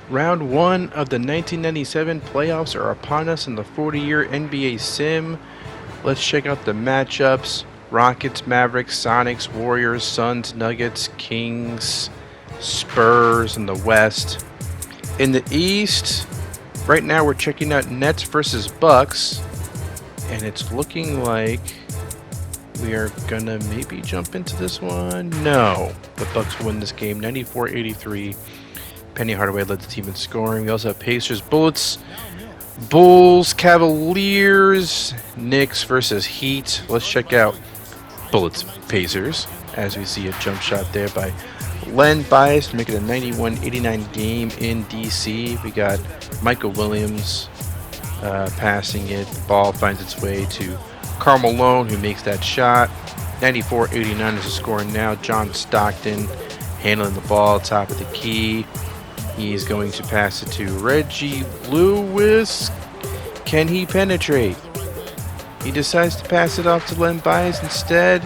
Round 1 of the 1997 playoffs are upon us in the 40-year NBA Sim. Let's check out the matchups. Rockets, Mavericks, Sonics, Warriors, Suns, Nuggets, Kings, Spurs in the West. In the East, right now we're checking out Nets versus Bucks. And it's looking like we are gonna maybe jump into this one. No, the Bucks win this game 94-83. Penny Hardaway led the team in scoring. We also have Pacers, Bullets, Bulls, Cavaliers, Knicks versus Heat. Let's check out Bullets, Pacers, as we see a jump shot there by Len Bias to make it a 91-89 game in DC. We got Michael Williams passing it. The ball finds its way to Karl Malone, who makes that shot. 94-89 is the score now. John Stockton handling the ball, top of the key. He's going to pass it to Reggie Lewis. Can he penetrate? He decides to pass it off to Len Bias instead.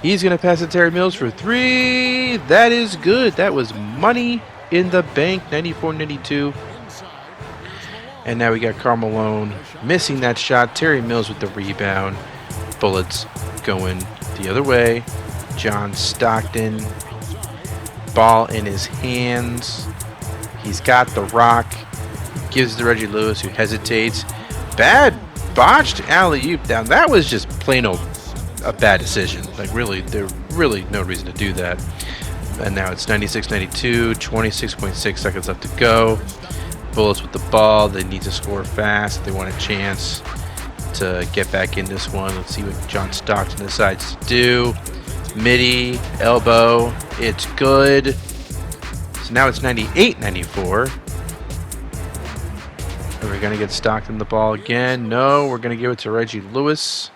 He's going to pass it to Terry Mills for 3. That is good. That was money in the bank, 94-92. And now we got Karl Malone missing that shot. Terry Mills with the rebound. Bullets going the other way. John Stockton. Ball in his hands. He's got the rock. Gives it to Reggie Lewis, who hesitates. Bad botched alley-oop down. That was just plain old a bad decision. Like, really, there's really no reason to do that. And now it's 96-92, 26.6 seconds left to go. Bullets with the ball. They need to score fast. They want a chance to get back in this one. Let's see what John Stockton decides to do. Midi, elbow. It's good. So now it's 98-94. Are we going to get Stockton the ball again? No, we're going to give it to Reggie Lewis.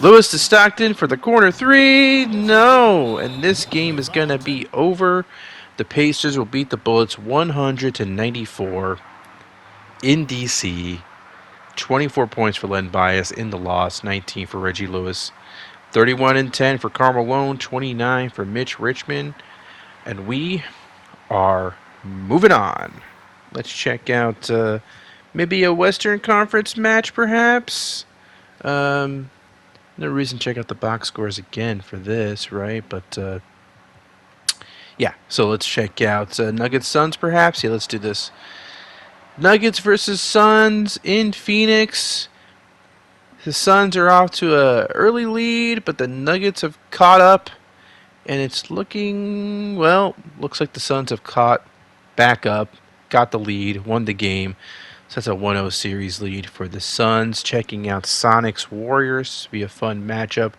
Lewis to Stockton for the corner 3. No, and this game is going to be over. The Pacers will beat the Bullets 100-94 in DC. 24 points for Len Bias in the loss, 19 for Reggie Lewis, 31-10 for Karl Malone, 29 for Mitch Richmond, and we are moving on. Let's check out maybe a Western Conference match, perhaps. No reason to check out the box scores again for this, right? But yeah, so let's check out Nuggets Suns, perhaps. Yeah, let's do this. Nuggets versus Suns in Phoenix. The Suns are off to an early lead, but the Nuggets have caught up, and it's looking, well, looks like the Suns have caught back up, got the lead, won the game. So that's a 1-0 series lead for the Suns. Checking out Sonics Warriors. Be a fun matchup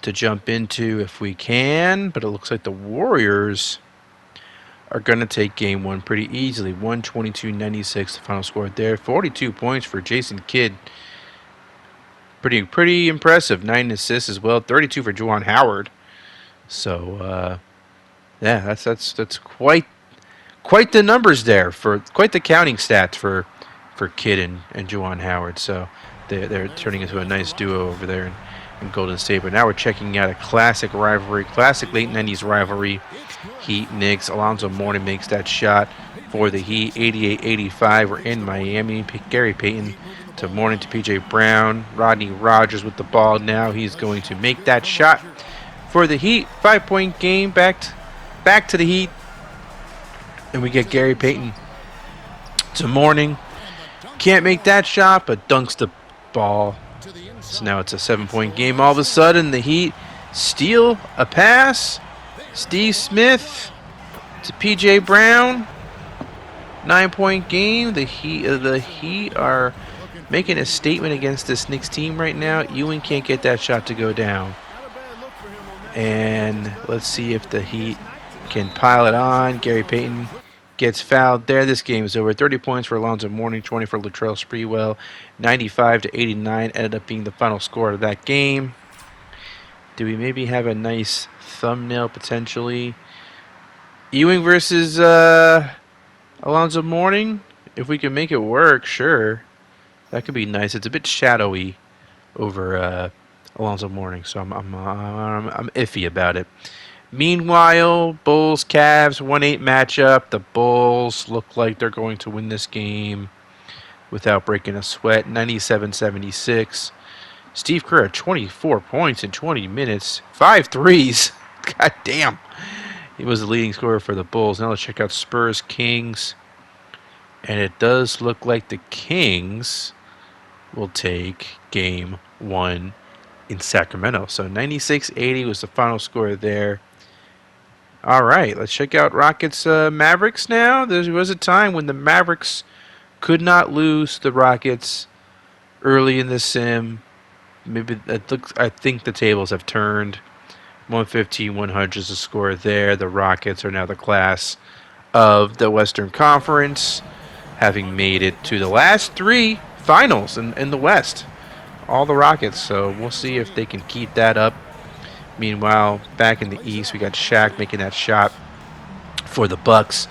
to jump into if we can, but it looks like the Warriors are going to take game one pretty easily. 122-96, the final score there. 42 points for Jason Kidd. Pretty impressive. 9 assists as well. 32 for Juwan Howard. So yeah, that's quite the numbers there, for quite the counting stats for Kidd and Juwan Howard. So they're turning into a nice duo over there in Golden State. But now we're checking out a classic rivalry, classic late 90s rivalry. Heat Knicks. Alonzo Mourning makes that shot for the Heat. 88-85. We're in Miami. Gary Payton to Mourning to P.J. Brown. Rodney Rogers with the ball now. He's going to make that shot for the Heat. 5-point game. Back to the Heat. And we get Gary Payton to Mourning. Can't make that shot, but dunks the ball. So now it's a 7-point game. All of a sudden, the Heat steal a pass. Steve Smith to P.J. Brown. 9-point game. The Heat are making a statement against this Knicks team right now. Ewing can't get that shot to go down. And let's see if the Heat can pile it on. Gary Payton gets fouled there. This game is over. 30 points for Alonzo Mourning, 20 for Latrell Sprewell. 95-89 ended up being the final score of that game. Do we maybe have a nice thumbnail potentially? Ewing versus Alonzo Mourning. If we can make it work, sure. That could be nice. It's a bit shadowy over Alonzo Mourning, so I'm iffy about it. Meanwhile, Bulls-Cavs 1-8 matchup. The Bulls look like they're going to win this game without breaking a sweat. 97-76. Steve Kerr had 24 points in 20 minutes. 5 threes. God damn. He was the leading scorer for the Bulls. Now let's check out Spurs-Kings. And it does look like the Kings will take game 1 in Sacramento. So 96-80 was the final score there. All right, let's check out Rockets Mavericks now. There was a time when the Mavericks could not lose the Rockets early in the sim. Maybe I think the tables have turned. 115-100 is the score there. The Rockets are now the class of the Western Conference, having made it to the last 3 finals in the West. All the Rockets, so we'll see if they can keep that up. Meanwhile, back in the East, we got Shaq making that shot for the Bucks.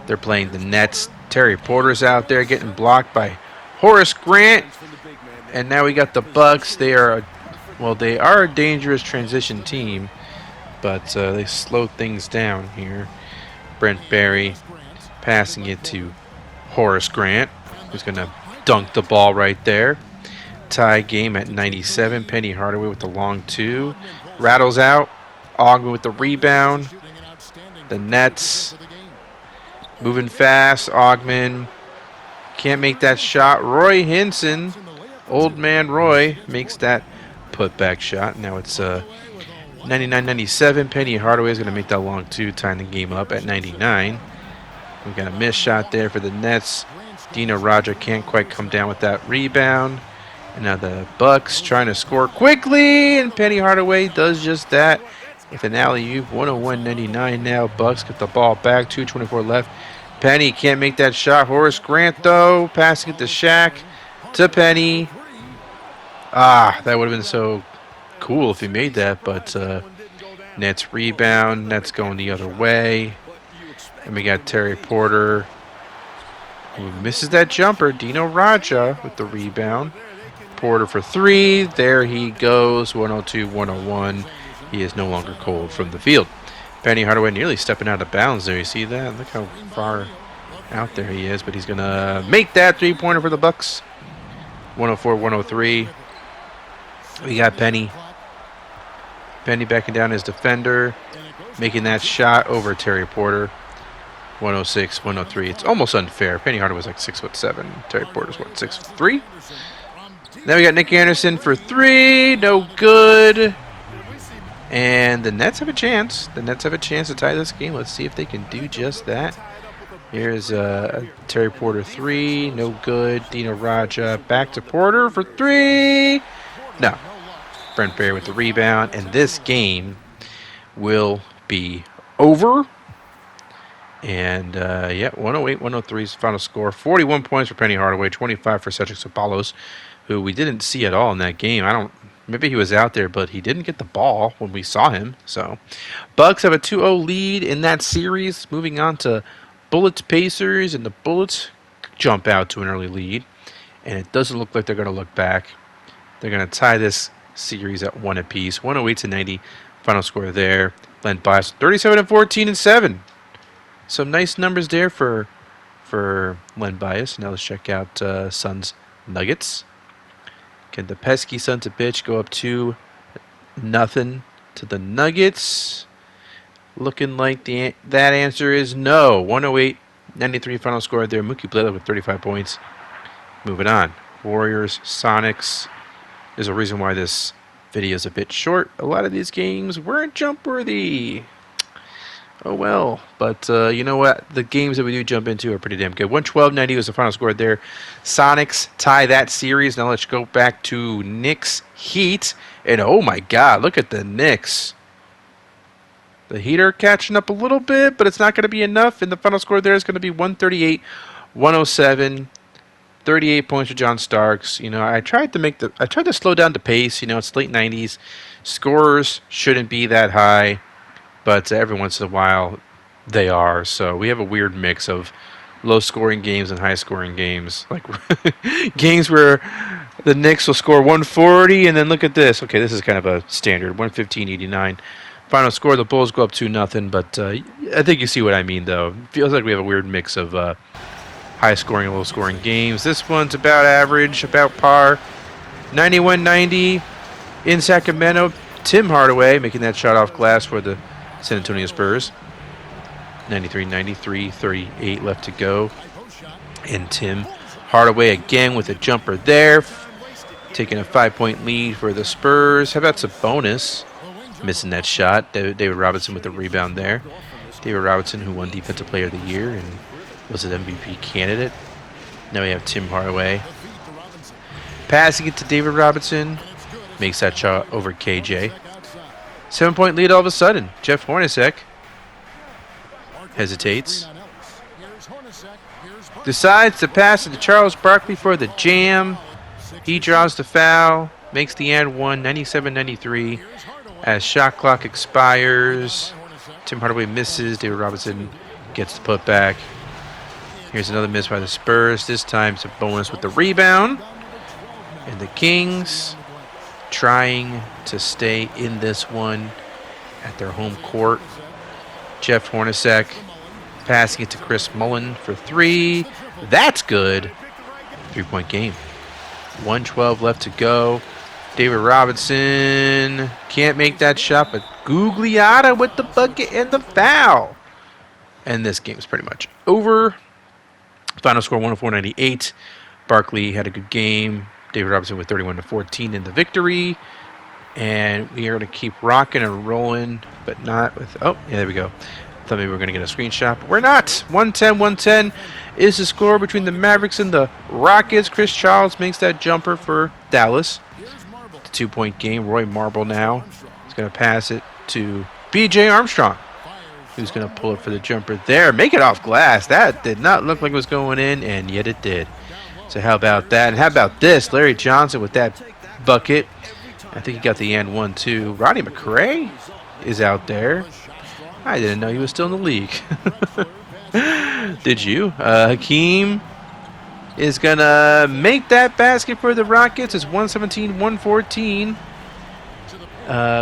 They're playing the Nets. Terry Porter's out there getting blocked by Horace Grant. And now we got the Bucks. They are a dangerous transition team, but they slowed things down here. Brent Barry passing it to Horace Grant, who's going to dunk the ball right there. Tie game at 97. Penny Hardaway with the long 2. Rattles out. Ogden with the rebound. The Nets moving fast. Ogden can't make that shot. Roy Hinson, old man Roy, makes that putback shot. Now it's 99-97. Penny Hardaway is going to make that long 2, tying the game up at 99. We got a missed shot there for the Nets. Dino Roger can't quite come down with that rebound. And now the Bucks trying to score quickly, and Penny Hardaway does just that with an alley-oop. 101-99 now. Bucks get the ball back. 2:24 left. Penny can't make that shot. Horace Grant, though, passing it to Shaq, to Penny. That would have been so cool if he made that, but Nets rebound. Nets going the other way. And we got Terry Porter, who misses that jumper. Dino Raja with the rebound. Porter for 3. There he goes. 102-101. He is no longer cold from the field. Penny Hardaway nearly stepping out of bounds there. You see that? Look how far out there he is. But he's going to make that 3-pointer for the Bucks. 104-103. We got Penny. Penny backing down his defender. Making that shot over Terry Porter. 106-103. It's almost unfair. Penny Hardaway's like 6'7". Terry Porter's what, 6'3"? Now we got Nick Anderson for 3. No good. And the Nets have a chance. The Nets have a chance to tie this game. Let's see if they can do just that. Here's Terry Porter 3. No good. Dino Raja back to Porter for 3. No. Brent Barry with the rebound. And this game will be over. And, 108-103 is the final score. 41 points for Penny Hardaway, 25 for Cedric Ceballos, who we didn't see at all in that game. Maybe he was out there, but he didn't get the ball when we saw him. So, Bucks have a 2-0 lead in that series. Moving on to Bullets Pacers, and the Bullets jump out to an early lead. And it doesn't look like they're going to look back. They're going to tie this series at 1 apiece. 108-90, final score there. Len Bias, 37-14-7. Some nice numbers there for Len Bias. Now let's check out Suns Nuggets. Can the pesky sons of bitch go up 2-0 to the Nuggets? Looking like that answer is no. 108-93 final score there. Mookie Blaylock with 35 points. Moving on. Warriors, Sonics. There's a reason why this video is a bit short. A lot of these games weren't jump worthy. Oh well, but you know what? The games that we do jump into are pretty damn good. 112-90 was the final score there. Sonics tie that series. Now let's go back to Knicks Heat. And oh my God, look at the Knicks. The Heat are catching up a little bit, but it's not going to be enough. And the final score there is going to be 138-107. 38 points for John Starks. You know, I tried to slow down the pace. You know, it's late 90s. Scores shouldn't be that high. But every once in a while, they are. So we have a weird mix of low-scoring games and high-scoring games. Like games where the Knicks will score 140, and then look at this. Okay, this is kind of a standard, 115-89. Final score: the Bulls go up 2-0. But I think you see what I mean, though. It feels like we have a weird mix of high-scoring and low-scoring games. This one's about average, about par. 91-90 in Sacramento. Tim Hardaway making that shot off glass for the San Antonio Spurs. 93-93, 38 left to go. And Tim Hardaway again with a jumper there, taking a 5-point lead for the Spurs. How about Sabonis missing that shot? David Robinson with the rebound there. David Robinson, who won Defensive Player of the Year and was an MVP candidate. Now we have Tim Hardaway passing it to David Robinson. Makes that shot over KJ. 7-point lead all of a sudden. Jeff Hornacek hesitates. Decides to pass it to Charles Barkley for the jam. He draws the foul. Makes the and one. 97-93. As shot clock expires. Tim Hardaway misses. David Robinson gets the putback. Here's another miss by the Spurs. This time Sabonis with the rebound. And the Kings trying to stay in this one at their home court. Jeff Hornacek passing it to Chris Mullin for three. That's good. 3-point game. 1:12 left to go. David Robinson can't make that shot, but Gugliotta with the bucket and the foul. And this game's pretty much over. Final score 104-98. Barkley had a good game. David Robinson with 31-14 in the victory. And we are going to keep rocking and rolling, but not with... Oh, yeah, there we go. Thought maybe we were going to get a screenshot, but we're not. 110-110 is the score between the Mavericks and the Rockets. Chris Charles makes that jumper for Dallas. The 2-point game. Roy Marble now is going to pass it to B.J. Armstrong, who's going to pull it for the jumper there. Make it off glass. That did not look like it was going in, and yet it did. So how about that? And how about this? Larry Johnson with that bucket. I think he got the and one, too. Rodney McRae is out there. I didn't know he was still in the league. Did you? Hakeem is going to make that basket for the Rockets. It's 117-114.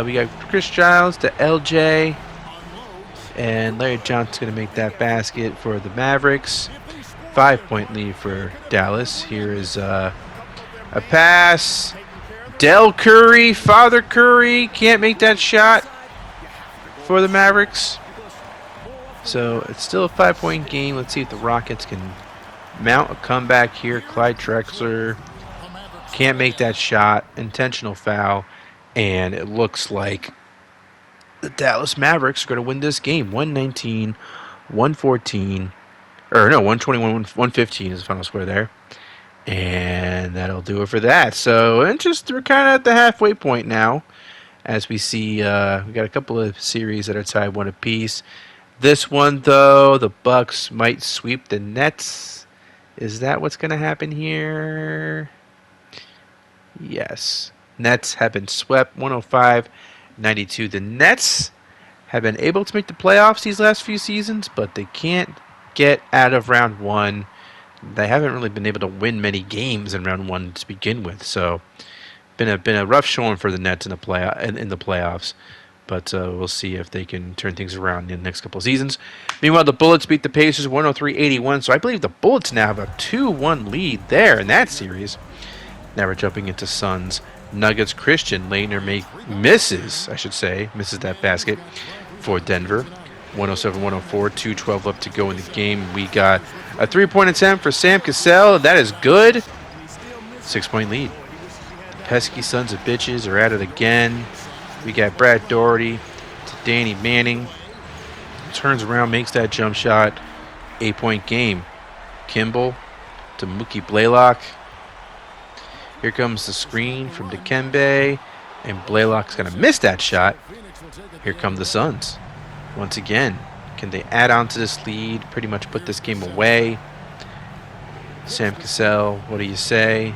We got Chris Giles to LJ. And Larry Johnson's going to make that basket for the Mavericks. 5-point lead for Dallas. Here is a pass. Del Curry, Father Curry, can't make that shot for the Mavericks. So it's still a 5-point game. Let's see if the Rockets can mount a comeback here. Clyde Drexler can't make that shot. Intentional foul. And it looks like the Dallas Mavericks are going to win this game. 119-114. Or no, 121-115 is the final score there. And that'll do it for that. So we're kind of at the halfway point now. As we see, we got a couple of series that are tied one apiece. This one, though, the Bucks might sweep the Nets. Is that what's going to happen here? Yes. Nets have been swept 105-92. The Nets have been able to make the playoffs these last few seasons, but they can't get out of round one. They haven't really been able to win many games in round one to begin with. So been a rough showing for the Nets in the playoffs. But we'll see if they can turn things around in the next couple of seasons. Meanwhile, the Bullets beat the Pacers 103-81. So I believe the Bullets now have a 2-1 lead there in that series. Now we're jumping into Suns. Nuggets. Christian Laettner misses that basket for Denver. 107-104, 2:12 left to go in the game. We got a 3-point attempt for Sam Cassell. That is good. 6-point lead. The pesky sons of bitches are at it again. We got Brad Daugherty to Danny Manning. Turns around, makes that jump shot. 8-point game. Kimball to Mookie Blaylock. Here comes the screen from Dikembe. And Blaylock's going to miss that shot. Here come the Suns. Once again, can they add on to this lead? Pretty much put this game away. Sam Cassell, what do you say?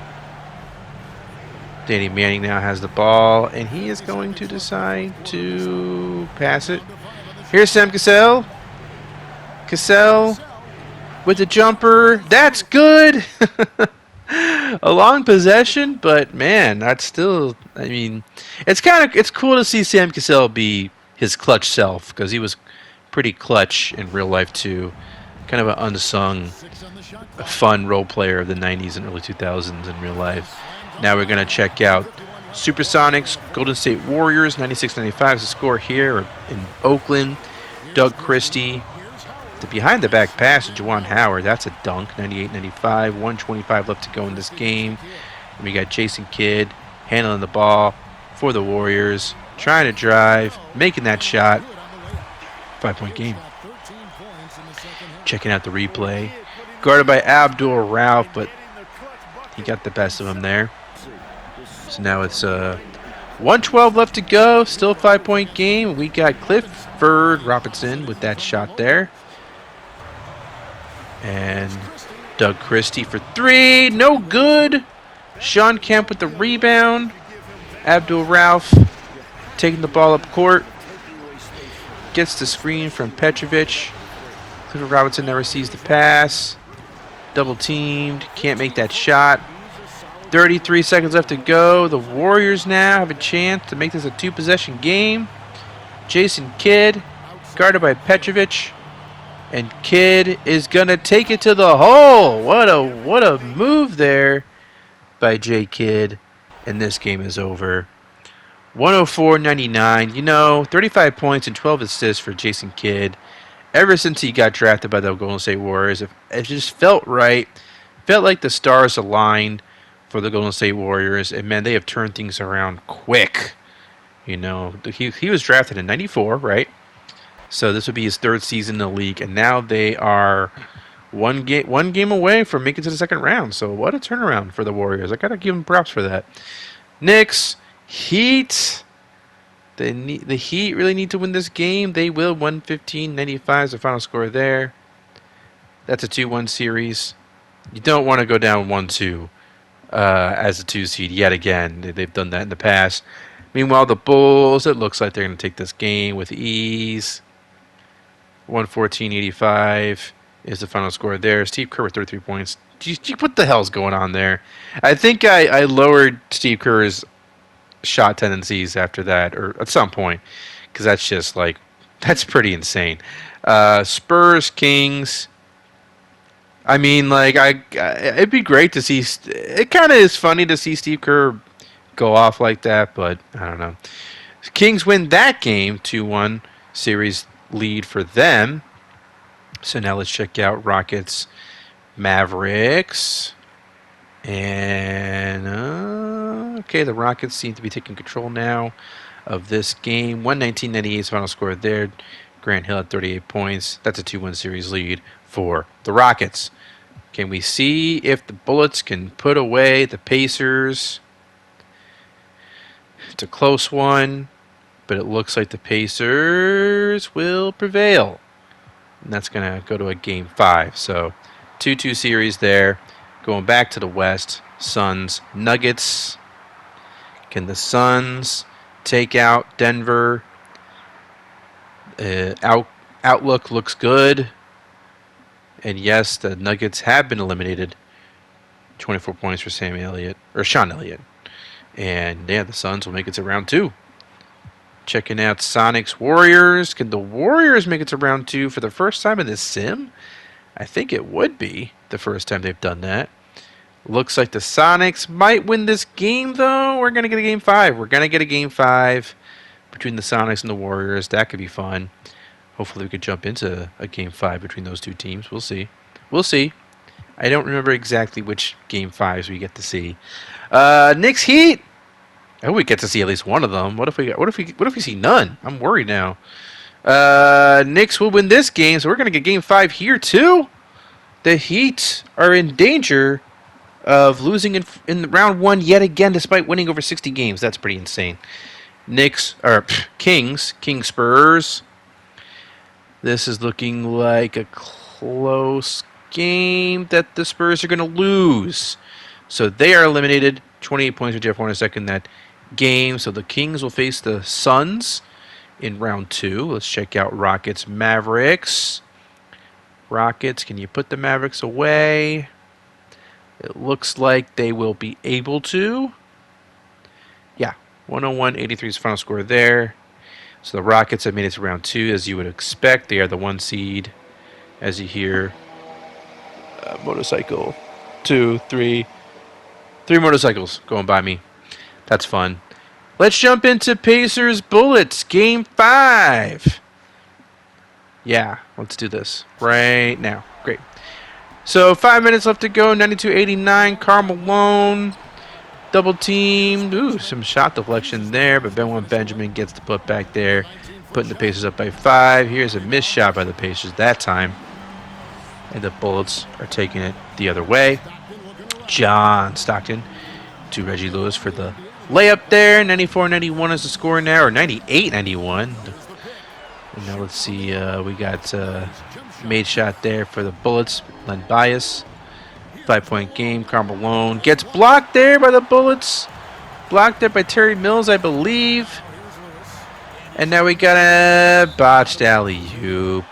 Danny Manning now has the ball, and he is going to decide to pass it. Here's Sam Cassell. Cassell with the jumper. That's good. A long possession, but man, that's still. I mean, it's cool to see Sam Cassell be his clutch self, because he was pretty clutch in real life too. Kind of an unsung, fun role player of the 90s and early 2000s in real life. Now we're going to check out Supersonics, Golden State Warriors, 96-95 is the score here in Oakland. Doug Christie, the behind-the-back pass to Juwan Howard, that's a dunk, 98-95, 125 left to go in this game. And we got Jason Kidd handling the ball for the Warriors, trying to drive, making that shot. 5-point game. Checking out the replay. Guarded by Abdul Rauf, but he got the best of him there. So now it's 112 left to go. Still a 5-point game. We got Clifford Robinson with that shot there. And Doug Christie for three. No good. Sean Kemp with the rebound. Abdul Rauf taking the ball up court. Gets the screen from Petrovic. Clifford Robinson never sees the pass. Double teamed. Can't make that shot. 33 seconds left to go. The Warriors now have a chance to make this a two-possession game. Jason Kidd, guarded by Petrovic. And Kidd is going to take it to the hole. What a move there by J. Kidd. And this game is over. 104-99. You know, 35 points and 12 assists for Jason Kidd. Ever since he got drafted by the Golden State Warriors, it just felt right. Felt like the stars aligned for the Golden State Warriors. And, man, they have turned things around quick. You know, he was drafted in 94, right? So this would be his third season in the league, and now they are one game away from making it to the second round. So what a turnaround for the Warriors. I got to give them props for that. Knicks, Heat. The Heat really need to win this game. They will. 115-95 is the final score there. That's a 2-1 series. You don't want to go down 1-2 as a 2 seed yet again. They've done that in the past. Meanwhile, the Bulls, it looks like they're going to take this game with ease. 114-85 is the final score there. Steve Kerr with 33 points. What the hell's going on there? I think I lowered Steve Kerr's shot tendencies after that, or at some point, because that's just like, that's pretty insane. Spurs, Kings. I mean, like, it'd be great to see. It kind of is funny to see Steve Kerr go off like that, but I don't know. Kings win that game, 2-1 series lead for them. So now let's check out Rockets, Mavericks. And okay, the Rockets seem to be taking control now of this game. 119-98 is final score there. Grant Hill at 38 points. That's a 2-1 series lead for the Rockets. Can we see if the Bullets can put away the Pacers? It's a close one, but it looks like the Pacers will prevail. And that's going to go to a Game 5. So 2-2 series there. Going back to the West, Suns, Nuggets. Can the Suns take out Denver? Outlook looks good. And yes, the Nuggets have been eliminated. 24 points for Sean Elliott. And yeah, the Suns will make it to round 2. Checking out Sonics Warriors. Can the Warriors make it to round 2 for the first time in this sim? I think it would be the first time they've done that. Looks like the Sonics might win this game, though. We're going to get a Game 5. We're going to get a Game 5 between the Sonics and the Warriors. That could be fun. Hopefully we could jump into a Game 5 between those two teams. We'll see. We'll see. I don't remember exactly which Game 5s we get to see. Knicks Heat. I hope we get to see at least one of them. What if we see none? I'm worried now. Knicks will win this game, so we're going to get Game 5 here too. The Heat are in danger of losing in round 1 yet again, despite winning over 60 games. That's pretty insane. Kings Spurs. This is looking like a close game that the Spurs are going to lose. So they are eliminated. 28 points for Jeff Hornacek in that game. So the Kings will face the Suns in round 2. Let's check out Rockets, Mavericks. Rockets, can you put the Mavericks away? It looks like they will be able to. Yeah, 101-83 is the final score there. So the Rockets have made it to round 2, as you would expect. They are the 1 seed, as you hear. Motorcycle. 2, 3. 3 motorcycles going by me. That's fun. Let's jump into Pacers Bullets, Game 5. Yeah, let's do this right now. Great. So 5 minutes left to go. 92-89. Karl Malone double teamed. Ooh, some shot deflection there, but Benjamin gets the put back there, putting the Pacers up by 5. Here's a missed shot by the Pacers that time, and the Bullets are taking it the other way. John Stockton to Reggie Lewis for the layup there. 94-91 is the score now, or 98-91. And now let's see, we got made shot there for the Bullets. Len Bias, 5-point game. Karl Malone gets blocked there by the Bullets. Blocked there by Terry Mills, I believe. And now we got a botched alley-oop.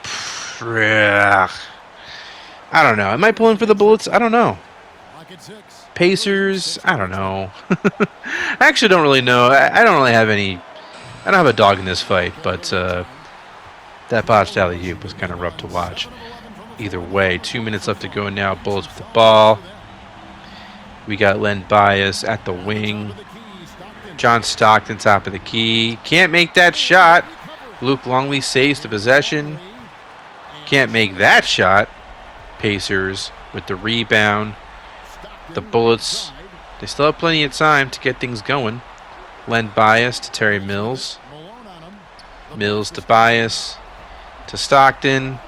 I don't know. Am I pulling for the Bullets? I don't know. Pacers? I don't know. I actually don't really know. I don't really have any. I don't have a dog in this fight, but that botched alley-oop was kind of rough to watch. Either way, 2 minutes left to go now. Bullets with the ball. We got Len Bias at the wing. John Stockton top of the key. Can't make that shot. Luke Longley saves the possession. Can't make that shot. Pacers with the rebound. The Bullets, they still have plenty of time to get things going. Len Bias to Terry Mills. Mills to Bias to Stockton.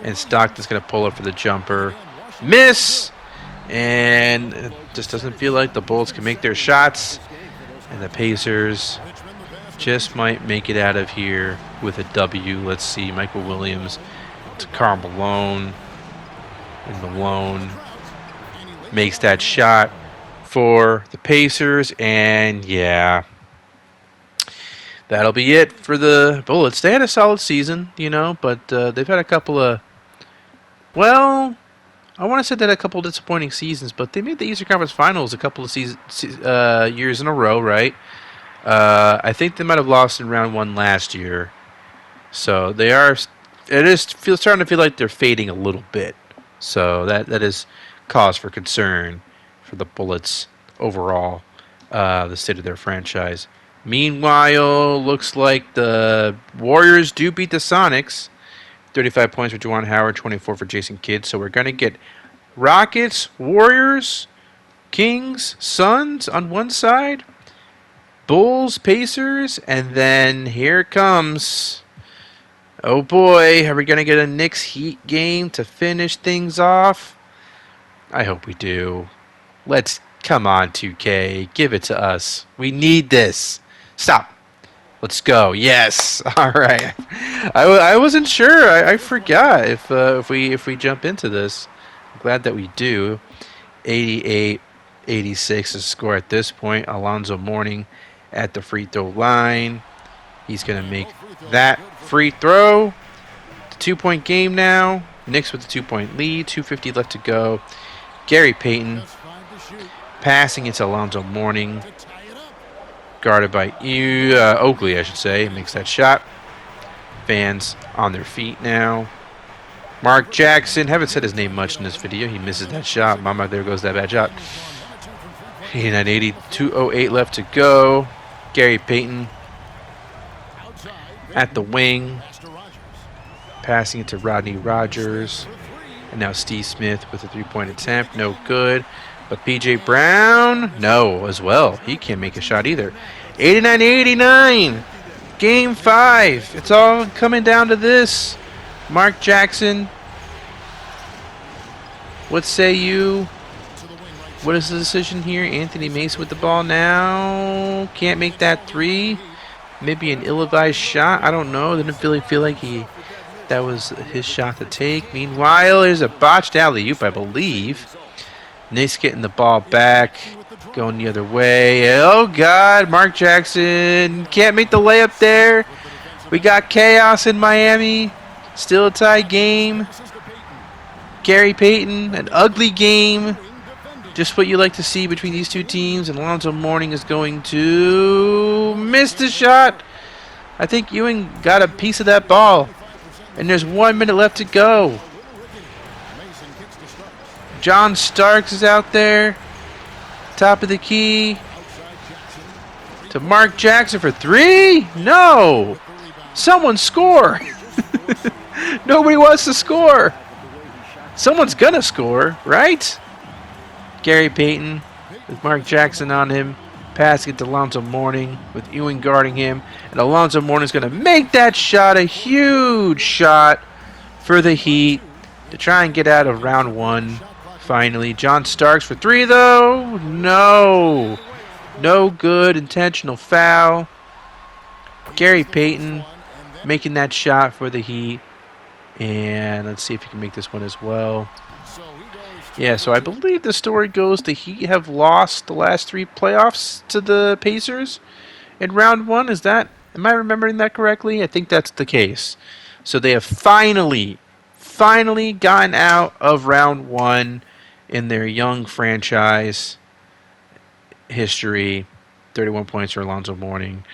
And Stockton's going to pull up for the jumper. Miss! And it just doesn't feel like the Bullets can make their shots. And the Pacers just might make it out of here with a W. Let's see. Michael Williams to Karl Malone. And Malone makes that shot for the Pacers. And yeah, that'll be it for the Bullets. They had a solid season, you know, but they've had a couple of, well, I want to say they had a couple of disappointing seasons, but they made the Eastern Conference Finals a couple of years in a row, right? I think they might have lost in round 1 last year. So they are, starting to feel like they're fading a little bit. So that is cause for concern for the Bullets overall, the state of their franchise. Meanwhile, looks like the Warriors do beat the Sonics. 35 points for Juwan Howard, 24 for Jason Kidd. So we're going to get Rockets, Warriors, Kings, Suns on one side, Bulls, Pacers, and then here it comes. Oh boy, are we going to get a Knicks Heat game to finish things off? I hope we do. Come on, 2K. Give it to us. We need this. Stop. Let's go. Yes. All right. I wasn't sure. I forgot if we jump into this. I'm glad that we do. 88-86 is the score at this point. Alonzo Mourning at the free throw line. He's going to make that free throw. The 2-point game now. Knicks with the 2-point lead. 2:50 left to go. Gary Payton passing it to Alonzo Mourning. Guarded by Oakley, I should say. Makes that shot. Fans on their feet now. Mark Jackson. Haven't said his name much in this video. He misses that shot. Mama, there goes that bad shot. 89-80. 2:08 left to go. Gary Payton at the wing. Passing it to Rodney Rogers. And now Steve Smith with a 3-point attempt. No good. But P.J. Brown, no, as well. He can't make a shot either. 89-89. Game 5. It's all coming down to this. Mark Jackson. What say you? What is the decision here? Anthony Mason with the ball now. Can't make that 3. Maybe an ill-advised shot. I don't know. Didn't really feel like that was his shot to take. Meanwhile, there's a botched alley-oop, I believe. Knicks getting the ball back. Going the other way. Oh, God. Mark Jackson can't make the layup there. We got chaos in Miami. Still a tie game. Gary Payton, an ugly game. Just what you like to see between these two teams. And Alonzo Mourning is going to miss the shot. I think Ewing got a piece of that ball. And there's 1 minute left to go. John Starks is out there. Top of the key. To Mark Jackson for three? No! Someone score! Nobody wants to score. Someone's gonna score, right? Gary Payton with Mark Jackson on him. Passing it to Alonzo Mourning with Ewing guarding him. And Alonzo Mourning's going to make that shot. A huge shot for the Heat to try and get out of round one. Finally, John Starks for three, though. No. No good. Intentional foul. Gary Payton making that shot for the Heat. And let's see if he can make this one as well. Yeah, so I believe the story goes the Heat have lost the last three playoffs to the Pacers in round one. Am I remembering that correctly? I think that's the case. So they have finally gotten out of round one in their young franchise history. 31 points for Alonzo Mourning,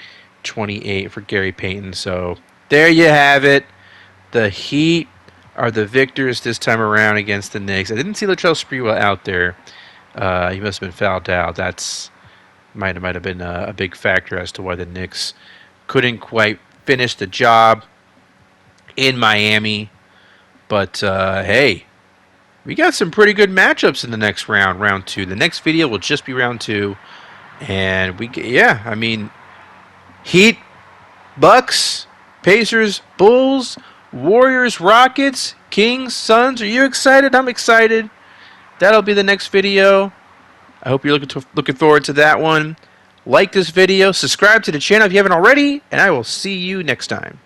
28 for Gary Payton. So there you have it. The Heat are the victors this time around against the Knicks. I didn't see Latrell Sprewell out there. He must have been fouled out. That's might have been a big factor as to why the Knicks couldn't quite finish the job in Miami. But hey, we got some pretty good matchups in the next round, round two. The next video will just be round two, and Heat, Bucks, Pacers, Bulls, Warriors, Rockets, Kings, Suns. Are you excited? I'm excited. That'll be the next video. I hope you're looking forward to that one. Like this video, subscribe to the channel if you haven't already, and I will see you next time.